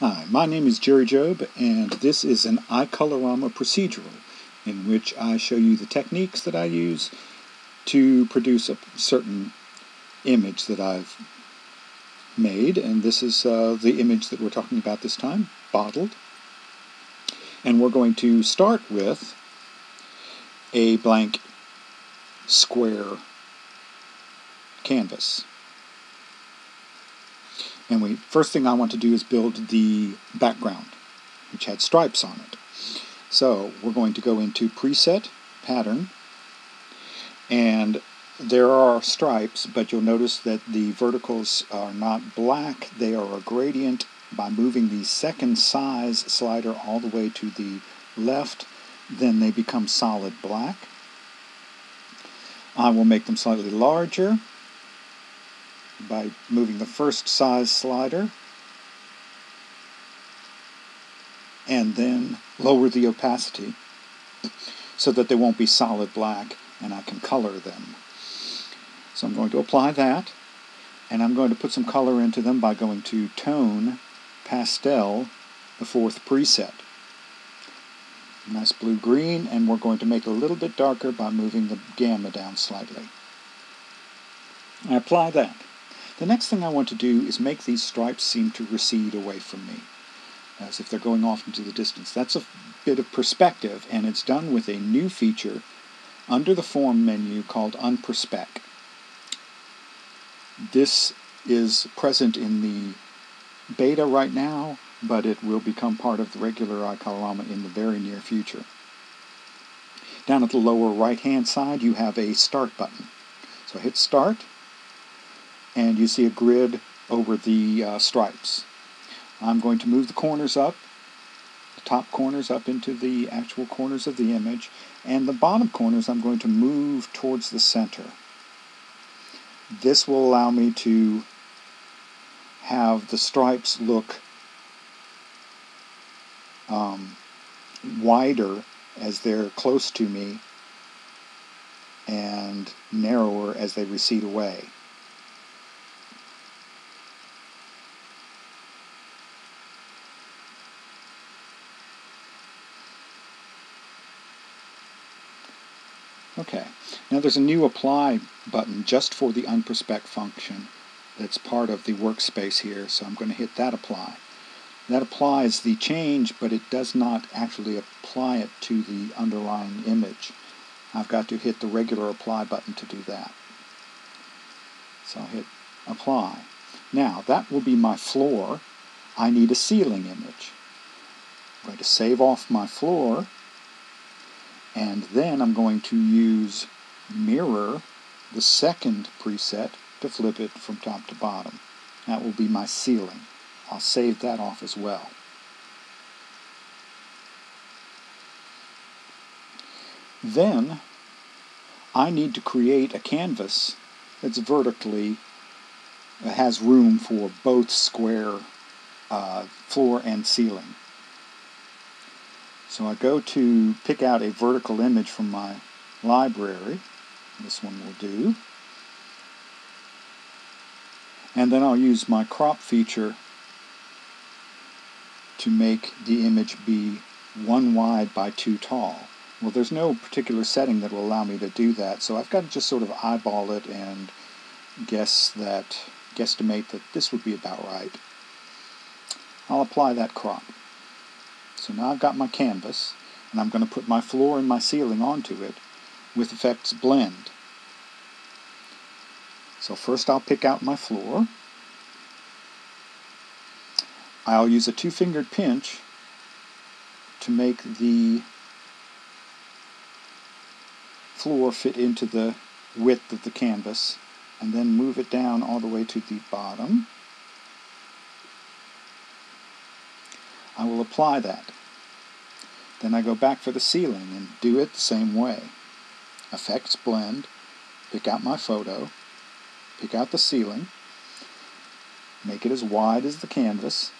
Hi, my name is Jerry Job, and this is an iColorama procedural in which I show you the techniques that I use to produce a certain image that I've made, and this is the image that we're talking about this time, bottled. And we're going to start with a blank square canvas. And first thing I want to do is build the background, which had stripes on it. So we're going to go into Preset, Pattern, and there are stripes, but you'll notice that the verticals are not black, they are a gradient. By moving the second size slider all the way to the left, then they become solid black. I will make them slightly larger by moving the first size slider and then lower the opacity so that they won't be solid black and I can color them. So I'm going to apply that, and I'm going to put some color into them by going to Tone, Pastel, the fourth preset. Nice blue-green, and we're going to make it a little bit darker by moving the gamma down slightly. I apply that. The next thing I want to do is make these stripes seem to recede away from me, as if they're going off into the distance. That's a bit of perspective, and it's done with a new feature under the Form menu called Unperspec. This is present in the beta right now, but it will become part of the regular iColorama in the very near future. Down at the lower right-hand side, you have a Start button. So hit Start, and you see a grid over the stripes. I'm going to move the corners up, the top corners up into the actual corners of the image, and the bottom corners I'm going to move towards the center. This will allow me to have the stripes look wider as they're close to me and narrower as they recede away. Okay, now there's a new Apply button just for the Unperspec function that's part of the workspace here, so I'm going to hit that Apply. That applies the change, but it does not actually apply it to the underlying image. I've got to hit the regular Apply button to do that. So I'll hit Apply. Now, that will be my floor. I need a ceiling image. I'm going to save off my floor, and then I'm going to use Mirror, the second preset, to flip it from top to bottom. That will be my ceiling. I'll save that off as well. Then I need to create a canvas that's vertically, that has room for both square floor and ceiling. So I go to pick out a vertical image from my library. This one will do. And then I'll use my crop feature to make the image be 1 wide by 2 tall. Well, there's no particular setting that will allow me to do that, so I've got to just sort of eyeball it and guesstimate that this would be about right. I'll apply that crop. So now I've got my canvas, and I'm going to put my floor and my ceiling onto it with Effects Blend. So first I'll pick out my floor. I'll use a 2-fingered pinch to make the floor fit into the width of the canvas, and then move it down all the way to the bottom. I will apply that. Then I go back for the ceiling and do it the same way. Effects Blend, pick out my photo, pick out the ceiling, make it as wide as the canvas,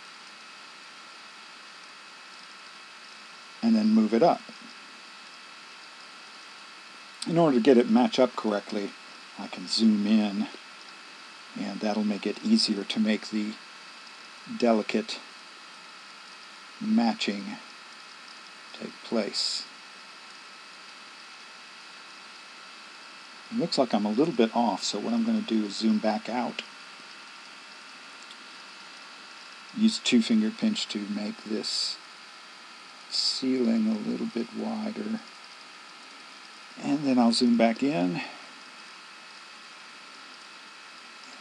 and then move it up. In order to get it match up correctly, I can zoom in, and that'll make it easier to make the delicate matching take place. It looks like I'm a little bit off, so what I'm going to do is zoom back out. Use a 2-finger pinch to make this ceiling a little bit wider. And then I'll zoom back in.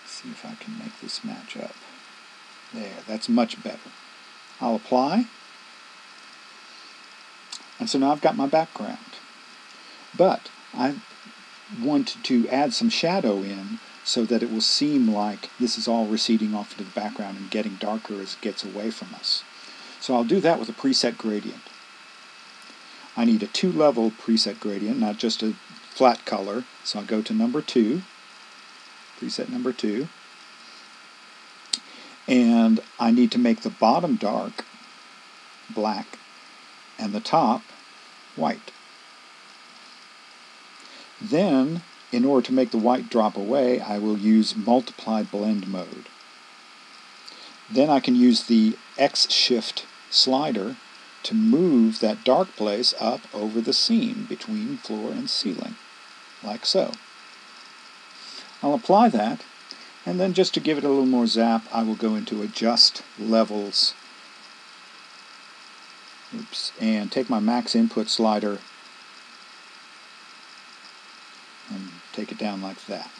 Let's see if I can make this match up. There, that's much better. I'll apply. And so now I've got my background. But I want to add some shadow in so that it will seem like this is all receding off into the background and getting darker as it gets away from us. So I'll do that with a preset gradient. I need a 2-level preset gradient, not just a flat color. So I'll go to number 2, preset number 2. And I need to make the bottom dark, black, and the top white. Then, in order to make the white drop away, I will use multiply blend mode. Then I can use the X shift slider to move that dark place up over the seam between floor and ceiling, like so. I'll apply that, and then just to give it a little more zap, I will go into adjust levels. And take my max input slider and take it down like that.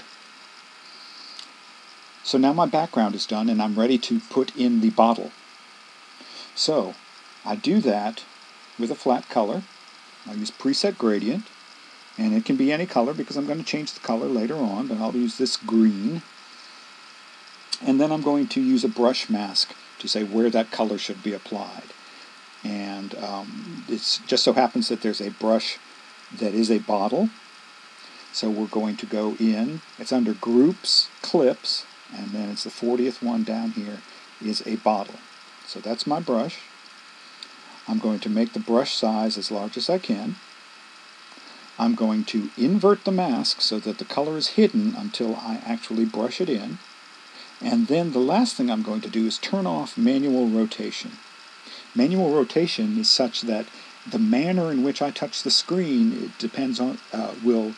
So now my background is done and I'm ready to put in the bottle. So I do that with a flat color. I'll use preset gradient, and it can be any color because I'm going to change the color later on, but I'll use this green. And then I'm going to use a brush mask to say where that color should be applied. And it just so happens that there's a brush that is a bottle. So we're going to go in, it's under Groups, Clips, and then it's the 40th one down here is a bottle. So that's my brush. I'm going to make the brush size as large as I can. I'm going to invert the mask so that the color is hidden until I actually brush it in. And then the last thing I'm going to do is turn off manual rotation. Manual rotation is such that the manner in which I touch the screen, it depends on, will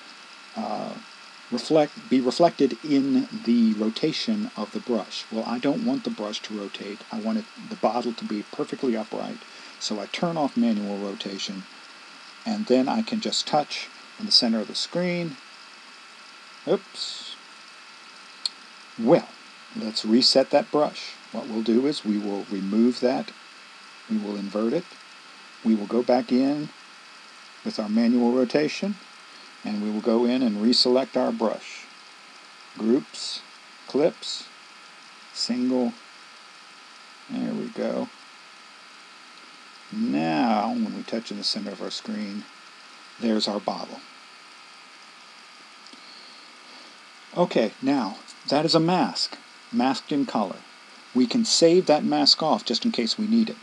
be reflected in the rotation of the brush. Well, I don't want the brush to rotate. I want the bottle to be perfectly upright. So I turn off manual rotation, and then I can just touch in the center of the screen. Oops. Well, let's reset that brush. What we'll do is we will remove that. We will invert it. We will go back in with our manual rotation, and we will go in and reselect our brush. Groups, Clips, Single. There we go. Now, when we touch in the center of our screen, there's our bottle. Okay, now, that is a mask, masked in color. We can save that mask off just in case we need it.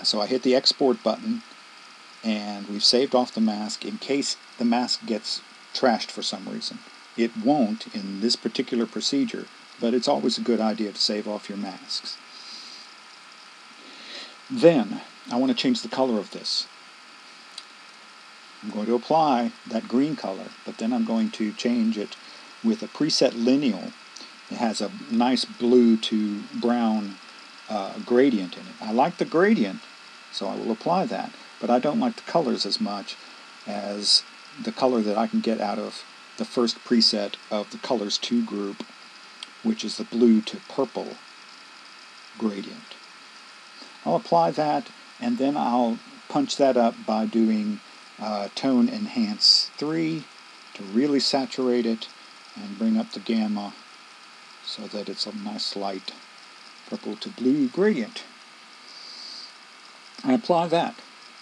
So I hit the export button, and we've saved off the mask in case the mask gets trashed for some reason. It won't in this particular procedure, but it's always a good idea to save off your masks. Then, I want to change the color of this. I'm going to apply that green color, but then I'm going to change it with a preset lineal. It has a nice blue to brown gradient in it. I like the gradient, so I will apply that, but I don't like the colors as much as the color that I can get out of the first preset of the Colors 2 group, which is the blue to purple gradient. I'll apply that, and then I'll punch that up by doing Tone Enhance 3 to really saturate it and bring up the gamma so that it's a nice light purple to blue gradient. I apply that.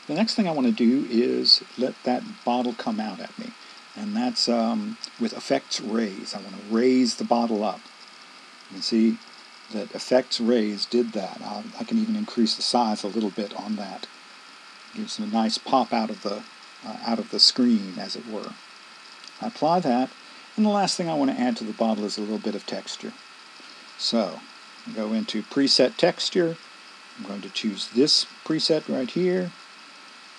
The next thing I want to do is let that bottle come out at me, and that's with Effects Raise. I want to raise the bottle up. You can see that Effects Raise did that. I can even increase the size a little bit on that. It gives a nice pop out of the screen, as it were. I apply that, and the last thing I want to add to the bottle is a little bit of texture. So, I go into Preset Texture, I'm going to choose this preset right here,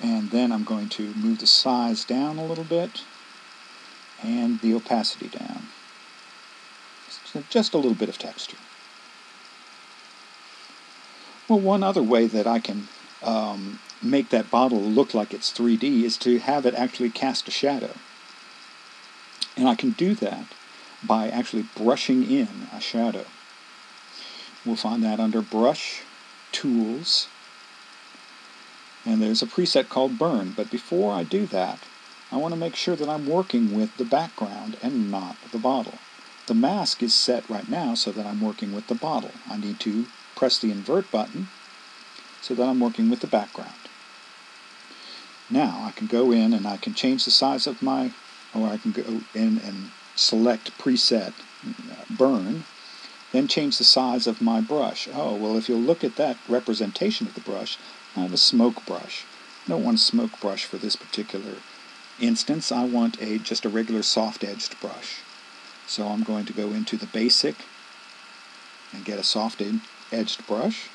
and then I'm going to move the size down a little bit and the opacity down. So just a little bit of texture. Well, one other way that I can make that bottle look like it's 3D is to have it actually cast a shadow. And I can do that by actually brushing in a shadow. We'll find that under Brush, Tools, and there's a preset called Burn. But before I do that, I want to make sure that I'm working with the background and not the bottle. The mask is set right now so that I'm working with the bottle. I need to press the invert button so that I'm working with the background. Now I can go in and I can change the size of my, or I can go in and select preset Burn, then change the size of my brush. Oh, well, if you'll look at that representation of the brush, I have a smoke brush. I don't want a smoke brush for this particular instance. I want just a regular soft-edged brush. So I'm going to go into the Basic and get a soft-edged brush.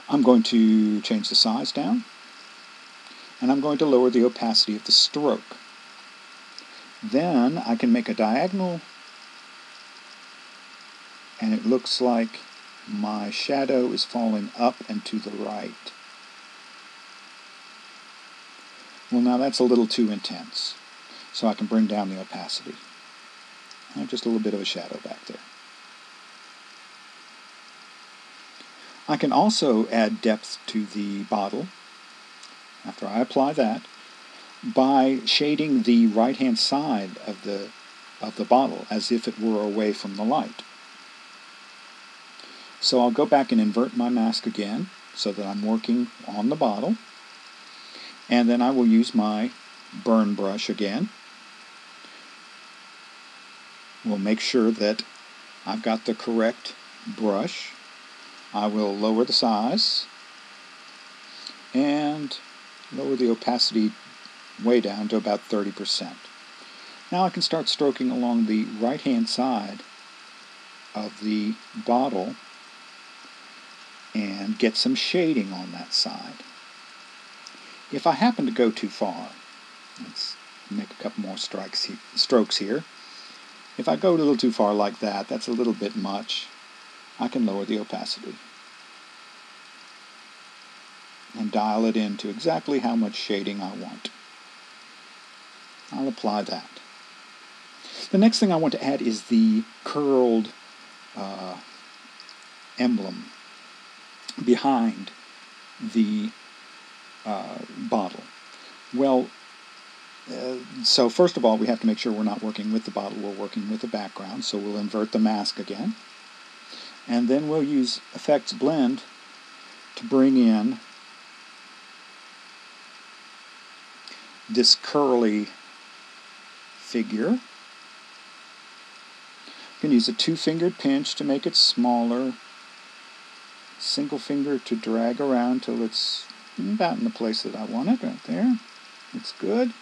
I'm going to change the size down, and I'm going to lower the opacity of the stroke. Then I can make a diagonal, and it looks like my shadow is falling up and to the right. Well, now that's a little too intense, so I can bring down the opacity. And just a little bit of a shadow back there. I can also add depth to the bottle, after I apply that, by shading the right-hand side of the bottle as if it were away from the light. So I'll go back and invert my mask again so that I'm working on the bottle, and then I will use my burn brush again. We'll make sure that I've got the correct brush. I will lower the size and lower the opacity way down to about 30%. Now I can start stroking along the right-hand side of the bottle and get some shading on that side. If I happen to go too far, let's make a couple more strokes here. If I go a little too far like that, that's a little bit much. I can lower the opacity and dial it in to exactly how much shading I want. I'll apply that. The next thing I want to add is the curled emblem behind the bottle. Well, so first of all, we have to make sure we're not working with the bottle, we're working with the background, so we'll invert the mask again. And then we'll use Effects Blend to bring in this curly figure. You can use a two-fingered pinch to make it smaller, single finger to drag around till it's about in the place that I want it, right there. It's good.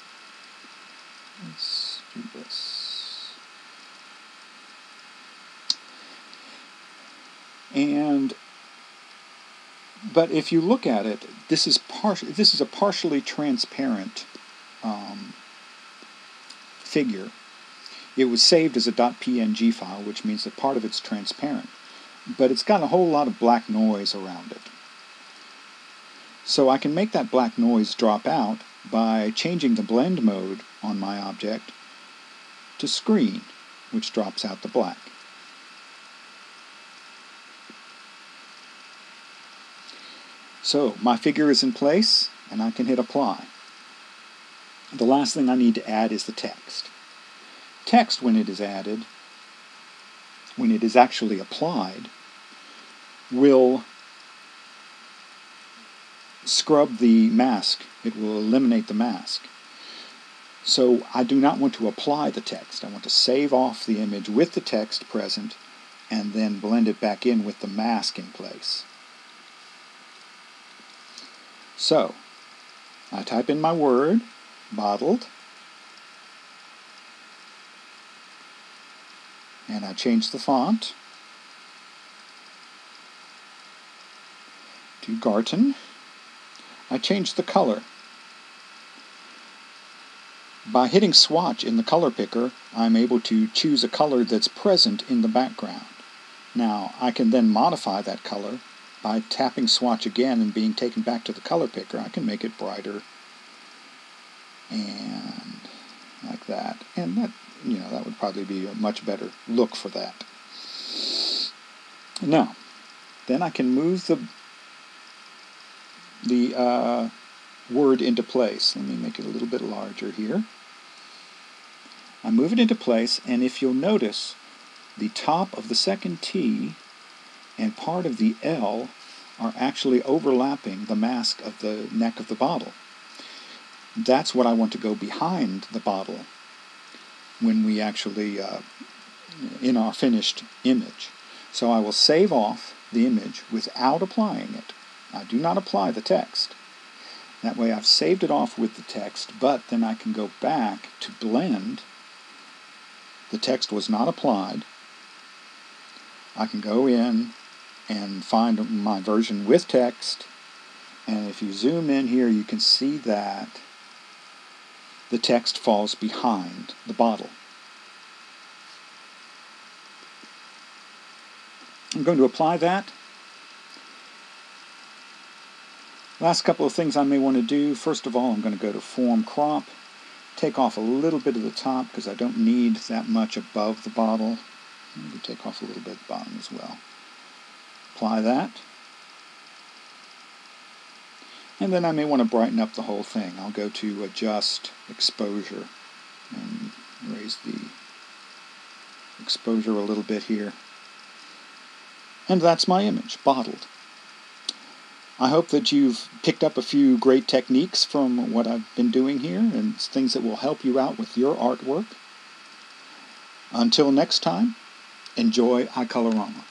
Let's do this. But if you look at it, this is a partially transparent figure. It was saved as a .png file, which means that part of it's transparent, but it's got a whole lot of black noise around it. So I can make that black noise drop out by changing the blend mode on my object to screen, which drops out the black. So my figure is in place, and I can hit apply. The last thing I need to add is the text. Text, when it is added, when it is actually applied, will scrub the mask. It will eliminate the mask. So I do not want to apply the text. I want to save off the image with the text present and then blend it back in with the mask in place. So I type in my word, bottled, and I change the font. to Garten. I change the color. By hitting swatch in the color picker, I'm able to choose a color that's present in the background. Now, I can then modify that color by tapping swatch again and being taken back to the color picker. I can make it brighter and like that. And that, that would probably be a much better look for that. Now, then I can move the word into place. Let me make it a little bit larger here. I move it into place, and if you'll notice, the top of the second T and part of the L are actually overlapping the mask of the neck of the bottle. That's what I want to go behind the bottle when we actually, in our finished image. So I will save off the image without applying it. I do not apply the text. That way I've saved it off with the text, but then I can go back to blend. The text was not applied. I can go in and find my version with text, and if you zoom in here you can see that the text falls behind the bottle. I'm going to apply that. Last couple of things I may want to do. First of all, I'm going to go to Form Crop, take off a little bit of the top because I don't need that much above the bottle. Maybe take off a little bit at the bottom as well. Apply that. And then I may want to brighten up the whole thing. I'll go to Adjust Exposure and raise the exposure a little bit here. And that's my image, bottled. I hope that you've picked up a few great techniques from what I've been doing here and things that will help you out with your artwork. Until next time, enjoy iColorama.